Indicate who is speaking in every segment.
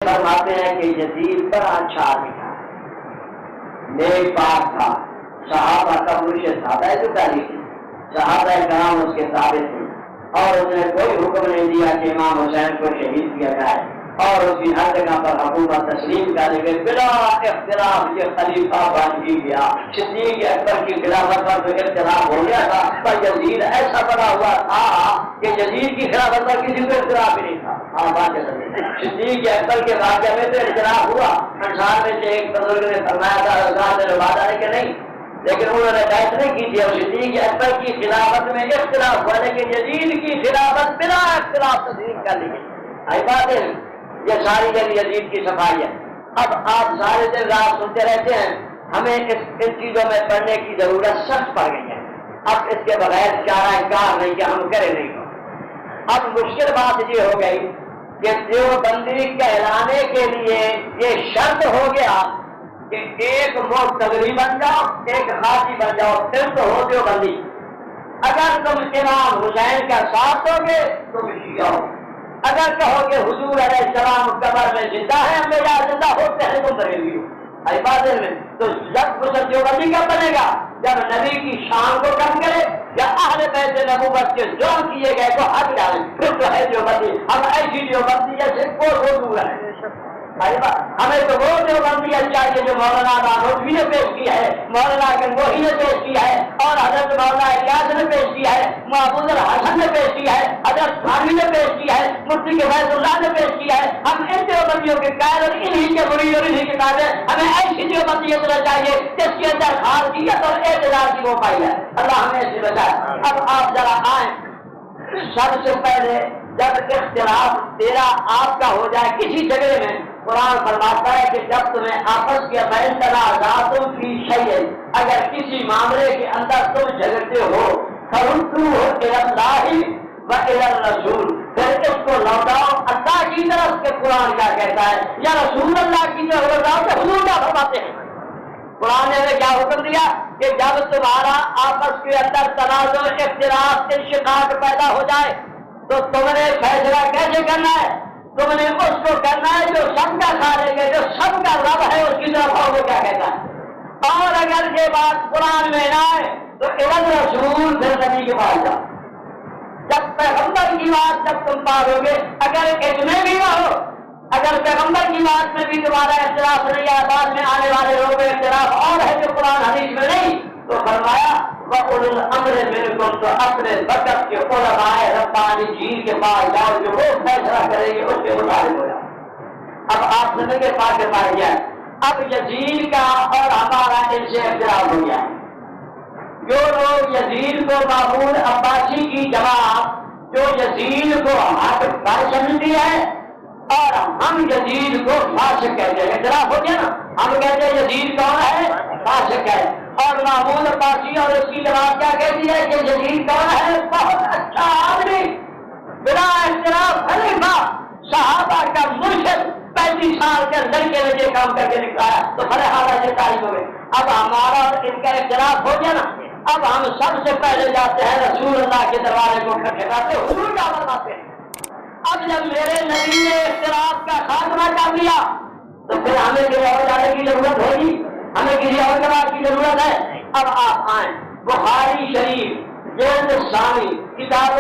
Speaker 1: فرماتے ہیں کہ یزید بڑا اچھا آدمی تھا، نیک پاک تھا، صحابہ کا مرشد تھا، جو تاریخ صحابہ کرام اس کے تابع تھے، اور اس نے کوئی حکم نہیں دیا کہ امام حسین کو شہید کیا جائے، اور اس کی ہر جگہ پر حکومت تسلیم کرنے کے بلا اختلاف یہ خلیفہ بن ہی گیا۔ صدیق اکبر کی خلافت پر تو اختلاف ہو گیا تھا، پر یزید ایسا بنا ہوا تھا کہ یزید کی خلافت پر کسی کو اختلاف ہی نہیں تھا۔ صدیق اکبر کے واقعہ میں تو اختلاف ہوا، انصار میں سے ایک بزرگ نے فرمایا تھا اللہ نے وعدہ ہے کہ نہیں، لیکن انہوں نے بیعت نہیں کی تھی، اور صدیق اکبر کی خلافت میں اختلاف ہوا، لیکن یزید کی خلافت بنا اختلاف تسلیم کر لی گئی۔ آئی بات ہے، یہ ساری دن یزید کی صفائی ہے۔ اب آپ سارے دن رات سنتے رہتے ہیں، ہمیں ان چیزوں میں پڑھنے کی ضرورت سخت پڑ گئی ہے، اب اس کے بغیر چارہ کار نہیں کہ ہم کریں نہیں۔ اب مشکل بات یہ ہو گئی کہ دیوبندی کہلانے کے لیے یہ شرط ہو گیا کہ ایک معتزلی بن جاؤ، ایک خاصی بن جاؤ، پھر تو ہو دیوبندی۔ اگر تم امام حسین کا ساتھ دو گے تم شیعہ ہو، اگر کہو کہ حضور علیہ السلام قبر میں زندہ ہے، ہم یا زندہ ہوتے ہیں تم بریلوی ہو۔ عبادت میں تو جب مسلم دیوبندی کب بنے گا؟ جب نبی کی شان کو کم کرے یا اہل بیت نبوت کے ظلم کیے گئے کو حق ڈالے، پھر تو ہے دیوبندی۔ ہم ایسی دیوبندی جیسے کوئی دور ہے، ہمیں تو وہ دیوبندی چاہیے جو مولانا نانوتوی نے پیش کی ہے، مولانا گنگوہی نے پیش کیا ہے، اور حضرت مولانا الیاس نے پیش کیا ہے، محمود الحسن نے پیش کیا ہے، حضرت خانوی نے پیش کیا ہے، مفتی کفایت اللہ نے پیش کیا ہے۔ ہم ان دیوبندیوں کے قائل اور انہی کے مرید اور انہی کے تابع، ہمیں ایسی دیوبندی اتنا چاہیے جس کے اندر خالصیت اور اعتدال کی وہ پائی ہے۔ اللہ ہمیں ایسے بچائے۔ اب آپ ذرا آئیں، سب سے پہلے جب اختلاف تیرا آپ کا ہو جائے کسی جگہ میں، قرآن فرماتا ہے کہ جب تمہیں آپس کے بین تنازعاتم فی شیء، اگر کسی معاملے کے اندر تم جھگڑتے ہو، فردوہ الی اللہ و الی الرسول، پھر اس کو لوٹاؤ اللہ کی طرف کے قرآن کیا کہتا ہے، یا رسول اللہ کی طرف لوٹاؤ کہ حضور کیا فرماتے ہیں۔ قرآن نے کیا حکم دیا کہ جب تمہارا آپس کے اندر تنازع، اختلاف، انشقاق پیدا ہو جائے تو تم نے فیصلہ کیسے کرنا ہے؟ تم نے اس کو کرنا ہے جو سب کا خالق ہے، جو سب کا رب ہے، اس کی طرف وہ کیا کہتا ہے۔ اور اگر یہ بات قرآن میں نہ آئے تو اول رسول پھر نبی کے پاس جاؤ، جب پیغمبر کی بات جب تم پالو گے، اگر اس میں بھی نہ ہو، اگر پیغمبر کی بات میں بھی تمہارا اختلاف نہیں ہے، بعد میں آنے والے لوگوں میں اختلاف اور ہے جو قرآن حدیث میں نہیں، تو فرمایا وَأُولُو الْأَمْرِ مِنْكُمْ، تو اپنے وقت کے علماء ربانی جیل کے پاس جاؤ، جو وہ فیصلہ کریں گے اس کے مطابق ہو جاؤ۔ اب آپ سمجھ کے پاس پائی گیا، اب یزید کا اور ہمارا ان سے اختلاف ہو گیا۔ جو لوگ یزید کو مامون عباسی کی جماعت جو یزید کو حق پر سمجھتی ہے اور ہم یزید کو فاسق کہتے ہیں، اختلاف ہو گیا نا، ہم کہتے ہیں یزید کون ہے؟ فاسق ہے، اور محمود عباسی اور اس کی جماعت کیا کہتی ہے کہ یزید کون ہے؟ بہت اچھا آدمی، بلا اختلاف خلیفہ، صحابہ کا مرشد، 35 سال کے لڑکے نے یہ کام کر کے نکلایا، تو فرحانہ سے تعریف ہو گئی۔ اب ہمارا ان کا اختلاف ہو گیا نا، اب ہم سب سے پہلے جاتے ہیں رسول اللہ کے دروازے کو کھٹکھٹاتے ہیں، حضور کیا فرماتے ہیں۔ اب جب میرے نبی نے اختلاف کا خاتمہ کر دیا تو پھر ہمیں کسی اور جانے کی ضرورت ہوگی، ہمیں کسی اور جماعت کی ضرورت ہے۔ اب آپ آئیں، بخاری شریف جلد ثانی کتاب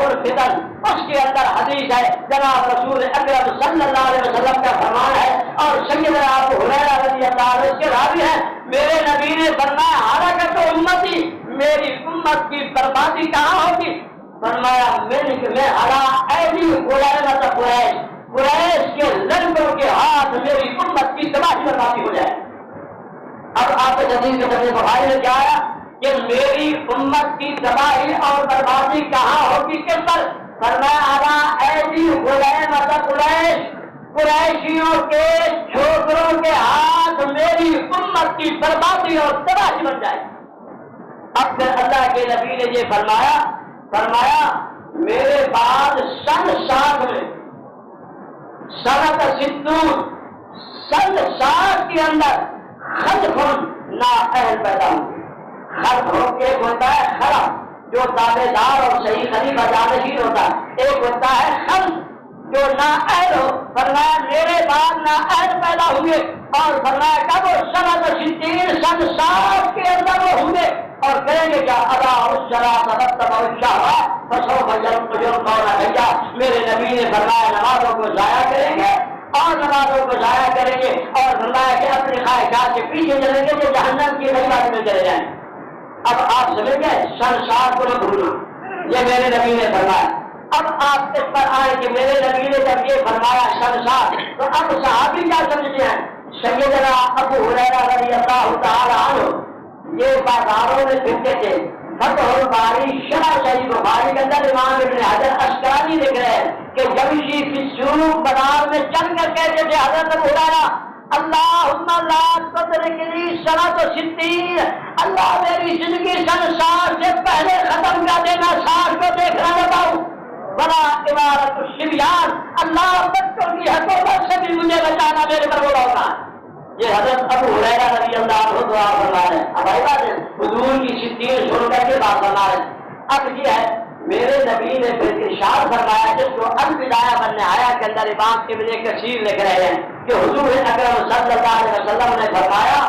Speaker 1: الفتن، اس کے اندر حدیث ہے، جناب رسول اکرم صلی اللہ علیہ وسلم کا فرمان ہے، اور سیدنا ابو ہریرہ رضی اللہ عنہ اس کے راوی ہیں، میرے نبی نے فرمایا ہلاکت امتی، میری امت کی بربادی کہاں ہوگی؟ فرمایا میں ہلا ایسی قریش کے لڑکوں کے ہاتھ میری امت کی تباہی بربادی ہو جائے۔ اب آپ جدید کے سب بخاری میں کیا آیا کہ میری امت کی تباہی اور بربادی کہاں ہوگی، کس پر؟ فرمایا ہلا ایسی قریشیوں کے چھوکروں کے ہاتھ میری امت کی بربادی اور تباہی بن جائے۔ اب پھر اللہ کے نبی نے یہ فرمایا میرے بعد سن 60 میں سنت 60 کے اندر خلف نااہل پیدا ہوئے۔ خلف ہو کے ایک ہوتا ہے خلف جو تابع دار اور صحیح خلیفہ جانشین ہوتا ہے، ایک ہوتا ہے خلف جو نااہل ہو۔ فرمایا میرے بعد عہد پیدا ہوئے اور فرمایا کب سنت 60 سن 60 کے اندر وہ ہوں گے اور کہیں گے کیا ادا اس میرے نبی نے فرمایا نمازوں کو ضائع کریں گے اور نمازوں کو ضائع کریں گے اور فرمایا کہ اپنی خواہشات کے پیچھے چلیں گے جو جہنم کی غیبت میں چلے جائیں. اب آپ سمجھ گئے سن 60 کو نہ بھولنا یہ میرے نبی نے فرمایا. اب آپ اس پر آئے کہ میرے نبی نے جب یہ فرمایا سن 60 تو اب صحابی کیا سمجھتے ہیں؟ سیدنا ابو ہریرہ رضی اللہ تعالی عنہ یہ بازاروں میں پھرتے تھے. فتح الباری شرح صحیح بخاری کے اندر امام ابن حجر عسقلانی لکھ رہے ہیں کہ جمشی فی السوق بازار میں چل کر کہتے تھے حضرت ابو ہریرہ اللہم لا تدرکنی سنۃ 60 اللہ میری زندگی سن 60 سے پہلے ختم کر دینا 60 کو دیکھنا نہ پاؤں. بڑا عبارت الشبیان اللہ بچوں کی حکومت سے بھی مجھے بچانا میرے پر بولا ہوتا ہے. یہ حضرت ابو ہریرہ رضی اللہ عنہ دعا فرما رہے ہیں. اب آئی بات ہے حضور کی 60 سن کر کے بات فرما رہے ہیں. اب یہ ہے میرے نبی نے پھر ارشاد فرمایا جس کو البدایہ والنہایہ کے اندر امام ابن کثیر لکھ رہے ہیں کہ حضور اکرم صلی اللہ علیہ وسلم نے فرمایا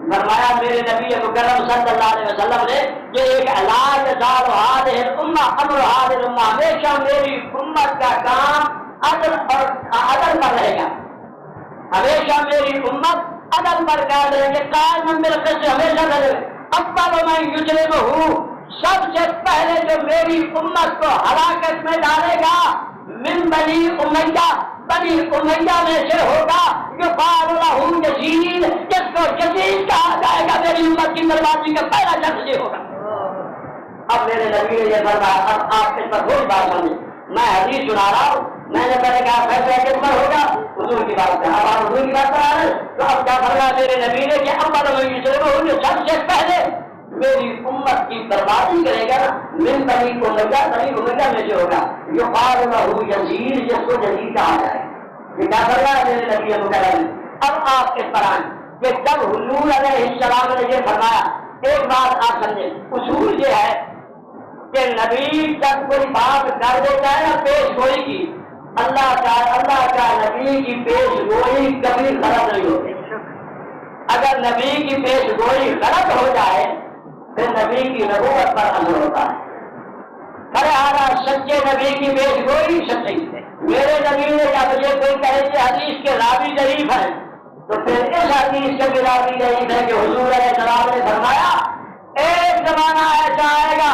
Speaker 1: میرے نبی مکرم صلی اللہ علیہ وسلم نے کہ ایک علاج زال هذه الامہ امر هذه الامہ ہمیشہ میری امت کا کام عدل پر رہے گا. ہمیشہ میری امت عدل پر قائم رہے گی. قائم بالقسط ہمیشہ رہے گا. اول من یجرمہ سب سے پہلے جو میری امت کو ہلاکت میں ڈالے گا من بنی امیہ بنی امیہ میں سے ہوگا یقال لہ یزید جس کو یزید کہا جائے گا. میری امت کی بربادی کا پہلا شخص یہ ہوگا. اب میرے نبی نے یہ فرمایا. اب آپ اس پر کوئی بات سمجھیں میں حدیث سنا رہا ہوں. میں نے پہلے کہا فیصلہ کس پر ہوگا حضور کی بات کہا. اب آپ حضور کی بات پر آ رہے تو اب کیا فرمایا میرے نبی نے کہ اول من یجرمہ سب سے پہلے میری امت کی بربادی کرے گا من بنی امیہ میں سے ہوگا یقال لہ یزید جس کو یزید کہا جائے. یہ کیا فرمایا میرے نبی مکرم نے. اب آپ اس پر آئیں کہ جب حضور علیہ السلام نے یہ فرمایا ایک بات آپ سمجھیں. اصول یہ ہے کہ نبی جب کوئی بات کر دیتا ہے نا پیش گوئی کی اللہ کا نبی کی پیش گوئی کبھی غلط نہیں ہوتی. اگر نبی کی پیش گوئی غلط ہو جائے پھر نبی کی نبوت پر اثر ہوتا ہے. ہر سچے نبی کی پیش گوئی سچی. میرے نبی نے جب یہ کوئی کہے کہ حدیث کے راوی ضعیف ہیں تو پھر اس حدیث کے بھی راوی ضعیف ہے کہ حضور علیہ السلام نے فرمایا ایک زمانہ ایسا آئے گا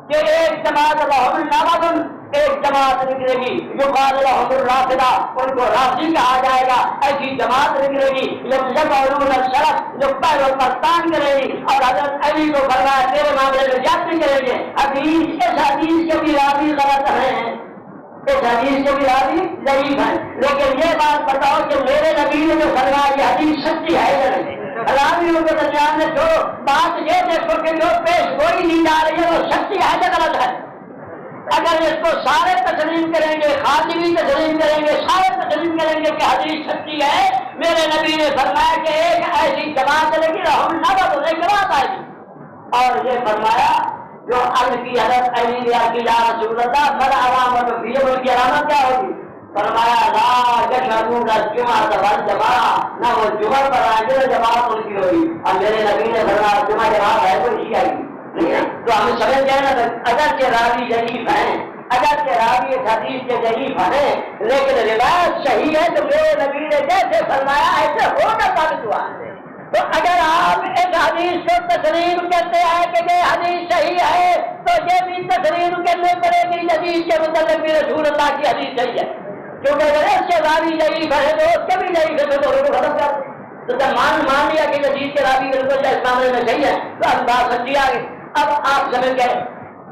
Speaker 1: کہ ایک جماعت لہم نامۃ ایک جماعت نکلے گی یقال لہم الرافضہ ان کو رافضی کہا جائے گا. ایسی جماعت نکلے گی یتبعون الشرف جو پیروں پر تان کرے گی اور حضرت علی کو فرمایا تیرے معاملے میں جاتی کریں گے. اس حدیث کے بھی راوی غلط ہیں اس حدیث کے بھی راوی ضعیف ہیں. لیکن یہ بات بتاؤ کہ میرے نبی نے جو فرمایا یہ حدیث سچی ہے یا نہیں. راویوں کے درمیان میں جو بات یہ دیکھو کہ جو پیش گوئی نہیں جا رہی ہے وہ سچی ہے یا غلط ہے. اگر اس کو سارے تسلیم کریں گے خاتمی تسلیم کریں گے سارے تسلیم کریں گے کہ حدیث سچی ہے. میرے نبی نے فرمایا کہ ایک ایسی جماعت چلے گی رحم نہ بدلے جماعت آئے گی. اور یہ فرمایا جو عرض کی حضرت علی نے کی یا رسول اللہ بڑا علامت بھی ان کی علامت کیا ہوگی. فرمایا لا یشهدون الجمعۃ والجماعۃ نہ وہ جمعہ پر آئیں گے جماعت ان کی ہوگی. اور میرے نبی نے فرمایا جمعہ جماعت ہے تو اسی آئے گی. تو ہم سمجھ گئے نا اگر کے راوی ضعیف ہیں اگر کے راوی حدیث کے ضعیف ہیں لیکن روایت صحیح ہے تو میرے نبی نے جیسے فرمایا ایسے ہونا ثابت ہوا. تو اگر آپ اس حدیث کو تسلیم کرتے ہیں کہ یہ حدیث صحیح ہے تو یہ بھی تسلیم کرنے پڑے گی حدیث کے متعلق بھی رسول اللہ کی حدیث صحیح ہے. کیونکہ اگر اس سے راوی ضعیف ہے تو اس کے بھی ضعیف ہے تو کو ختم کر تو جب مان لیا کہ حدیث کے راوی بالکل اس معاملے میں صحیح ہے تو اب بات سچی آ گئی. اب آپ سمجھ گئے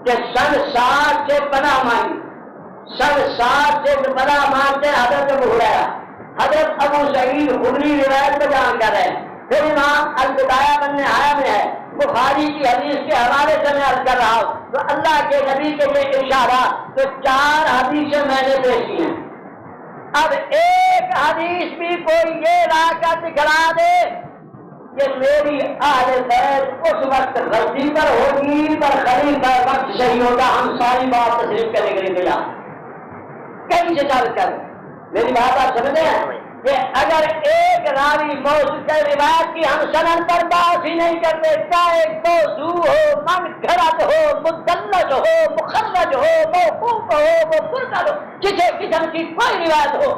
Speaker 1: کہ سن 60 سے پناہ مانگی سن 60 سے پناہ مانگتے حضرت ابو ہریرہ حضرت ابو سعید خدری روایت میں بیان کر رہے ہیں. پھر امام البدایہ والنہایہ میں ہے بخاری کی حدیث کے حوالے سے میں عرض کر رہا ہوں تو اللہ کے نبی کے یہ ارشادات تو 4 حدیثیں میں نے پیش کی ہیں. اب ایک حدیث بھی کوئی یہ لا کر دکھلا دے کہ میری اہل بیت اس وقت غلطی پر ہوگی پر خلیفہ وقت صحیح ہوگا ہم ساری بات تسلیم کرنے کے لیے تیار. کہیں سے ثابت کر میری بات آپ سمجھتے ہیں کہ اگر ایک راوی موضوع کے روایت کی ہم سند پر بات ہی نہیں کرتے، چاہے موضوع ہو، منکرت ہو، مدلج ہو، مخرج ہو، موقوف ہو، مرسل ہو، کسی قسم کی کوئی روایت ہو،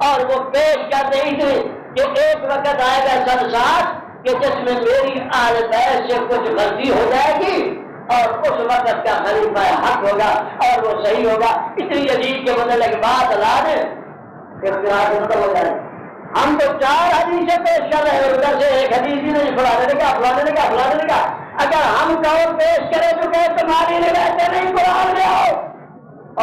Speaker 1: اور وہ پیش کرتے ہیں کہ ایک وقت آئے گا سنسار کہ جس میں میری آل بیت سے کچھ غلطی ہو جائے گی اور اس وقت کا خلیفہ حق ہوگا اور وہ صحیح ہوگا، اتنی عجیب کے مطلب بات لا دیں ختم ہو جائے۔ ہم تو 4 حدیثیں پیش کر رہے ہیں، ادھر سے ایک حدیث ہی نہیں، فلانے نے کہا، اگر ہم قول پیش کریں تو کہ تمہاری روایتیں نہیں، قرآن لے آؤ،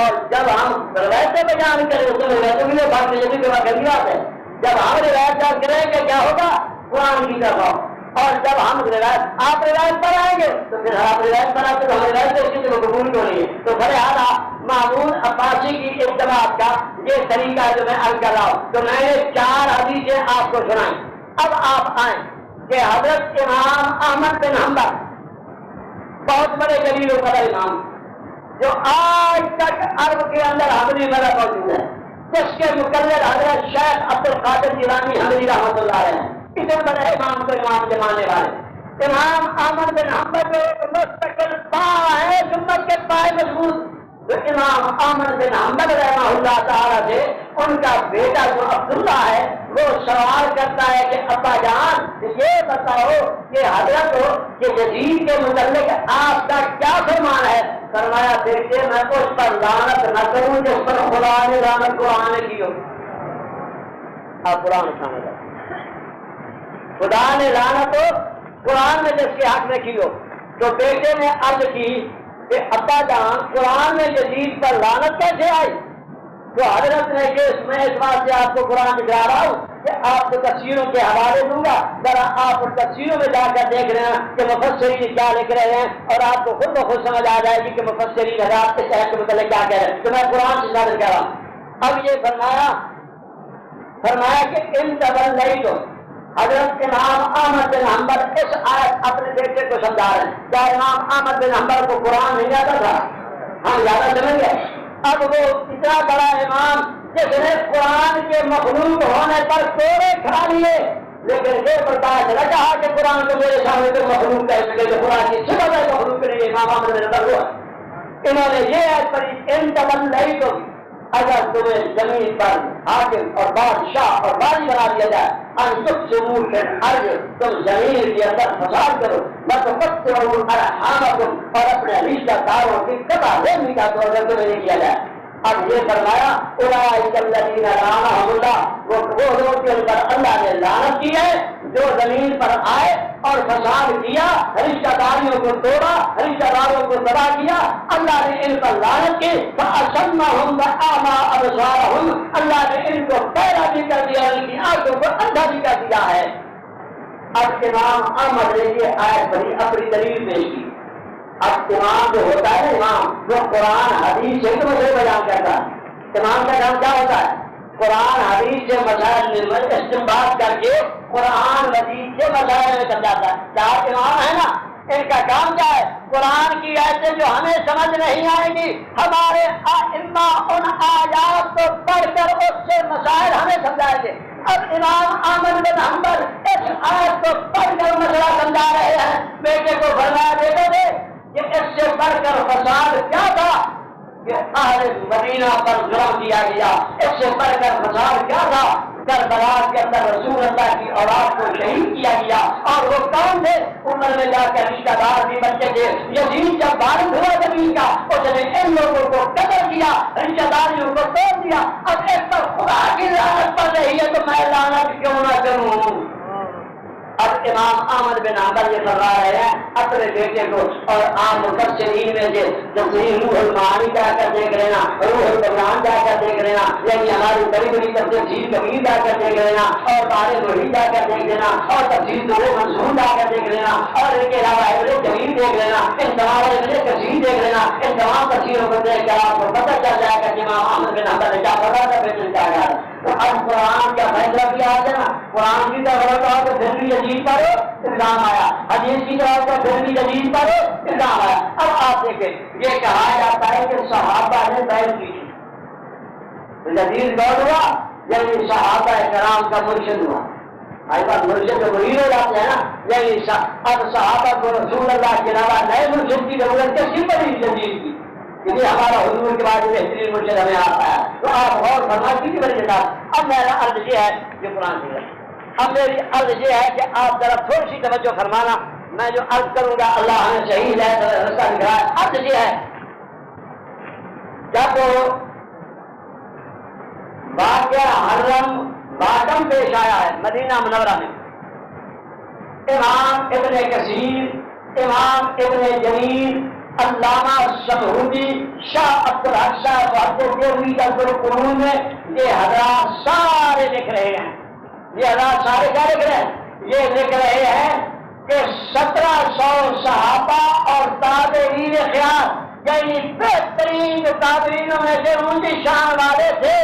Speaker 1: اور جب ہم روایتیں بیان کریں تو روایتوں کے لیے بات نہیں غلطی بات ہے۔ جب ہم روایت بیان کریں گے کیا ہوگا؟ قرآن کی طرف آؤ، اور جب ہم روایت آپ روایت پر آئیں گے تو پھر آپ روایت پر آتے تو ہم روایت سے کسی کو قبول ہو رہی ہے، تو بلحاظ معمول عباسی کی اجتماعات کا یہ طریقہ جو میں عرض کر رہا ہوں، تو میں نے 4 حدیثیں آپ کو سنائیں۔ اب آپ آئیں کہ حضرت امام احمد بن حنبل بہت بڑے جلیل القدر امام جو آج تک عرب کے اندر حضری میرا موجود ہے، جس کے مقرر حضرت شیخ عبد القادر جیلانی حضری رحمۃ اللہ علیہ ہیں، اتنے بڑے امام کو امام کے ماننے والے امام احمد بن حنبل مستقل پا ہے، سنت کے پائے مضبوط۔ تو امام احمد بن حنبل رحمہ اللہ تعالیٰ سے ان کا بیٹا جو عبداللہ ہے وہ سوال کرتا ہے کہ ابا جان یہ بتاؤ کہ حضرت ہو کہ یزید کے متعلق آپ کا کیا فرمان ہے؟ فرمایا بیٹے میں اس پر لعنت نہ کروں جس پر خدا نے لعنت قرآن کی ہو۔ آپ قرآن سمجھ خدا نے لعنت ہو قرآن میں جس کے حق میں کی ہو۔ تو بیٹے نے عرض کی کہ ابا جان قرآن میں یزید پر لعنت کیسے آئی؟ تو حضرت نے کہ میں اس بات سے آپ کو قرآن دکھا رہا ہوں کہ آپ کو تفسیروں کے حوالے دوں گا، ذرا آپ تفسیروں میں جا کر دیکھ رہے ہیں کہ مفسرین کیا لکھ رہے ہیں، اور آپ کو خود بخود سمجھ آ جائے گی کہ مفسرین حضرات کے شہر کے متعلق کیا کہہ رہے ہیں۔ تو میں قرآن سے ثابت کر رہا ہوں۔ اب یہ فرمایا کہ ان طبل نہیں تو حضرت امام احمد بن حنبل اس آیت اپنے بیٹے کو سمجھا رہے ہیں۔ کیا امام احمد بن حنبل کو قرآن نہیں آتا تھا؟ ہم زیادہ سمجھ گئے۔ اب وہ اتنا بڑا امام جس نے قرآن کے مخلوق ہونے پر کوڑے کھا لیے، لیکن یہ برداشت نہ کہا کہ قرآن کو میرے سامنے تو مخلوق ہے، جو قرآن کی صفت ہے مخلوق کے لیے امام احمد بن حنبل ہوا۔ انہوں نے یہ آیت پڑھی ان تمن نہیں تو اگر تمہیں زمین پر حاکم اور بادشاہ اور باری بنا دیا جائے ان تفسدوا فی الارض، تم زمین کے اندر فساد کرو، وتقطعوا ارحامکم، اور اپنے رشتہ داروں کی قطع رحمی کا تو اگر تمہیں نہیں کیا جائے۔ اب یہ فرمایا اولئک الذین لعنهم اللہ، وہ لوگ جن پر اللہ نے لعنت کی ہے، جو زمین پر آئے اور فساد کیا، رشتہ داریوں کو توڑا، رشتہ داروں کو تباہ کیا، اللہ نے ان پر لعنت کی۔ فأصمهم وأعمى أبصارهم، اللہ نے ان کو بہرا بھی کر دیا، ان کی آنکھوں کو اندھا بھی کر دیا ہے۔ اب امام احمد نے یہ آیت پڑھی، اپنی دلیل پیش کی۔ اب امام جو ہوتا ہے امام جو قرآن حدیث سے تو مسئلے بیان کرتا ہے، امام کا کام کیا ہوتا ہے؟ قرآن حدیث سے مسائل استنباط کر کے قرآن حدیث سے مسائل میں سمجھاتا ہے۔ کیا امام ہے نا، ان کا کام کیا ہے؟ قرآن کی آیتیں جو ہمیں سمجھ نہیں آئیں گی، ہمارے ائمہ ان آیات کو پڑھ کر اس سے مسائل ہمیں سمجھائیں گے۔ اب امام احمد بن حنبل اس آیت کو پڑھ کر مسئلہ سمجھا رہے ہیں، بیٹے کو فرمایا بیٹے دے کہ اس سے بڑھ کر فساد کیا تھا کہ اہل مدینہ پر ظلم کیا گیا، اس سے بڑھ کر فساد کیا تھا کربلا کے اندر رسول اللہ کی اولاد کو شہید کیا گیا، اور وہ کون تھے؟ عمر میں جا کر رشتہ دار بھی بچے تھے۔ یزید جب بارش ہوا زمین کا اس نے ان لوگوں کو قتل کیا، رشتہ داریوں کو توڑ دیا۔ اب ایک پر خدا کی لعنت پڑ رہی ہے تو میں لعنت کیوں نہ کروں؟ اب امام احمد بن حنبل یہ فرما رہے ہیں اپنے بیٹے کو، اور عام مفسرین میں سے تفسیر روح المعانی جا کر دیکھ لینا، روح القرآن جا کر دیکھ لینا، یعنی ہماری بڑی بڑی تفسیر کبیر جا کر دیکھ لینا، اور تاریخ محیط جا کر دیکھ لینا، اور تفسیر دور منصور جا کر دیکھ لینا، اور ان کے علاوہ ابن جبیر دیکھ لینا، ان تمام ابن کثیر دیکھ لینا، ان تمام تفسیروں کو دیکھ کر آپ کو پتہ چل جائے گا کہ امام احمد بن حنبل نے کیا پڑھا تھا، بیٹے کیا گیا۔ تو اب قرآن کا فیصلہ کیا ہے نا، قرآن کی طرف تو پھر بھی یزید پر الزام آیا، حدیث کی طرف تو پھر بھی یزید پر الزام آیا۔ اب آپ دیکھیں یہ کہا جاتا ہے کہ صحابہ نے بیعت کی تھی، یزید دور ہوا یعنی صحابہ کرام کا مرشد ہوا. آج بات مرشد تو وہی ہو جاتے ہیں نا. یعنی اب صحابہ کو رسول اللہ کے علاوہ نئے مرشد کی ضرورت کیسی پڑی جدید کی؟ کیونکہ ہمارا حضور کے بعد بہترین مرشد ہمیں آتا ہے. تو آپ غور فرما کیجیے میرے جناب. اب میرا عرض یہ ہے کہ قرآن سے اب میری عرض یہ ہے کہ آپ ذرا تھوڑی سی توجہ فرمانا. میں جو عرض کروں گا اللہ ہمیں صحیح رستہ دکھا. عرض یہ ہے جب واقعہ حرم باطم پیش آیا ہے مدینہ منورہ میں، امام ابن کثیر، امام ابن جریر، علامہ سمہودی، شاہ عبدالحق صاحب القرون میں یہ حضرات سارے لکھ رہے ہیں. یہ حضرات سارے کیا لکھ رہے ہیں؟ یہ لکھ رہے ہیں کہ 1700 صحابہ اور تابعین خیال یعنی بہترین تابعینوں میں سے اونچی شان والے تھے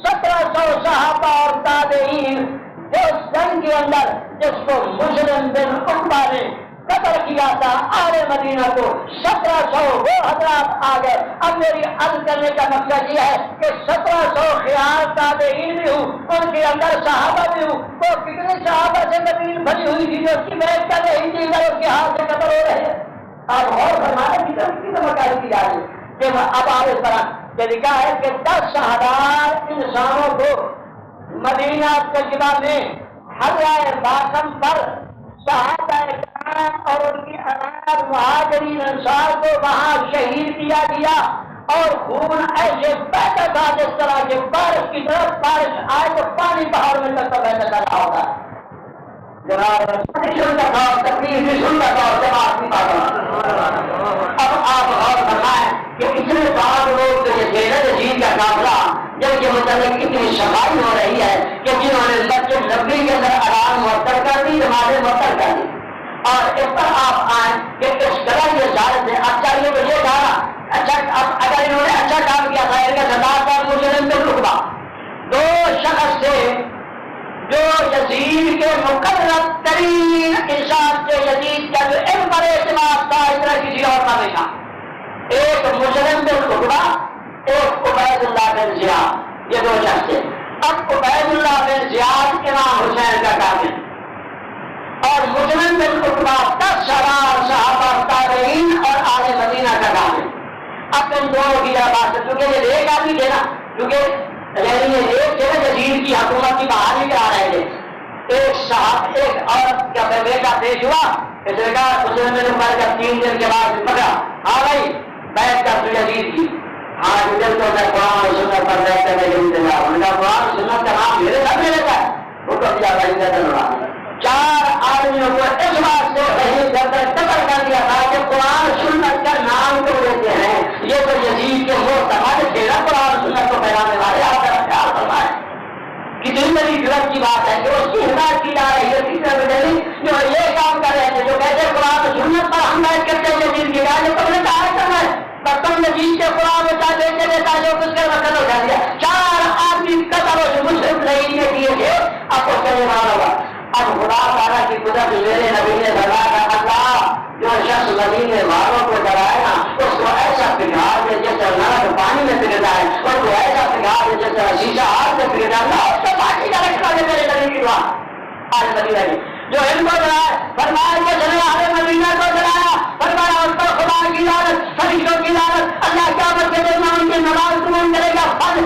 Speaker 1: 1700 صحابہ اور تابعین جو اس جنگ کے اندر جس کو مسلم بن عقبہ نے قتل کیا تھا آل مدینہ کو 1700 وہ حضرات آ گئے. اب میری عرض کرنے کا مقصد یہ ہے کہ 1700 خیال تابعین بھی ہوں، ان کے اندر صحابہ بھی ہوں. وہ کتنے صحابہ سے مدین بھری ہوئی تھی جو اس کی محنت کر رہی تھی اگر اس کے ہاتھ سے قتل ہو رہے ہیں. آپ اور فرمانے کی طرف کی مکاری کی جا رہی کہ اب آپ اس طرح کہ لکھا ہے کہ 10,000 انسانوں کو مدینہ طیبہ میں حلوہ باطم پر صحابہ کرام اور ان کی اولاد مہاجرین انصار کو وہاں شہید کیا گیا اور خون ایسے بہتا تھا جس طرح کہ بارش کی طرف بارش آئے تو پانی پہاڑ میں تک بہتا چلا ہوگا. جناب تکلیف بھی سنتا تھا اور جماعت بھی پاتا. اب آپ غور فرمائیں کہ اتنے بعض لوگ جو یزید کا قافلہ جب کے متعلق اتنی صفائی ہو رہی ہے کہ جنہوں نے مسجد نبوی کے اندر اذان معطل کر دی، نمازیں معطل کر دی اور اس پر آپ آئیں کہ اس طرح یہ ظاہر ہے. اب چاہیے تو یہ کہا اچھا اب اگر انہوں نے اچھا کام کیا تھا ان کا سردار کا مسلم بن عقبہ دو شخص سے جو یزید کے مقرب ترین انسان تھے، یزید کا جو علم پر اعتماد تھا اس طرح کسی اور کا نہیں تھا. ایک مسلم بن عقبہ، ایک عبید اللہ بن زیاد، یہ دو شخص تھے. اب عبید اللہ بن زیاد امام حسین کا قاتل اور مسلم بن عقبہ 10,000 صحابہ تابعین اور آل مدینہ کا قاتل. اب ان دونوں کی بات ہے کیونکہ یہ ایک آدمی تھے نا، کیونکہ یعنی یہ ایک تھے نا یزید کی حکومت کی بحالی کرا رہے تھے. ایک عورت کا بیٹا پیش ہوا، اس نے کہا مسلم بن عقبہ کا 3 دن کے بعد پکڑا، ہاں بھائی بیٹھ کر تو یزید کی ہاں دل تو میں قرآن اور سنت پر بیٹھ کر میں دے رہا ہوں. قرآن سنت کا نام میرے سامنے لیتا ہے وہ تو زیادہ 4 آدمیوں کو اس بات سے صحیح کر قتل کر دیا تھا کہ قرآن سنت کا نام کیوں لیتے ہیں. یہ تو یزید کے وہ تمام تیرا قرآن سنت کو پھیلانے والے آپ کا خیال فرمائیں. کتنی بڑی جرت کی بات ہے کہ اس کی حمایت کی جا رہی ہے. تیسرے بجلی جو یہ کام کر رہے تھے جو کہتے ہیں قرآن سنت پر حمایت کرتے ہیں یزید کی گاڑی تم نے کہا کرنا ہے تم یزید کے قرآن میں چاہتے دیتا جو کچھ کر قتل ہو دیا. 4 آدمی قتل ہو جو مسلم نہیں نے کیے تھے اب کو چلے مارا ہوا. اب خدا تعالیٰ کی قدرت میرے نبی نے فرمایا اللہ جو شخص مدینے والوں کو ڈرائے نا اس کو ایسا پگھا دے جس طرح نمک پانی میں پگھلتا ہے، اور کو ایسا پگھا دے جس طرح شیشہ ہاتھ میں پگھلتا ہے. اس کو پانی کا رکھنا دے میرے نبی کی دعا. آج مدینہ کی جو ان کو ڈرائے فرمایا کہ چلے آج مدینہ کو ڈرایا فرمایا اس پر خدا کی لعنت، فرشتوں کی لعنت، اللہ کیا بچے دینا ان کی نماز قبول کرے گا، فضل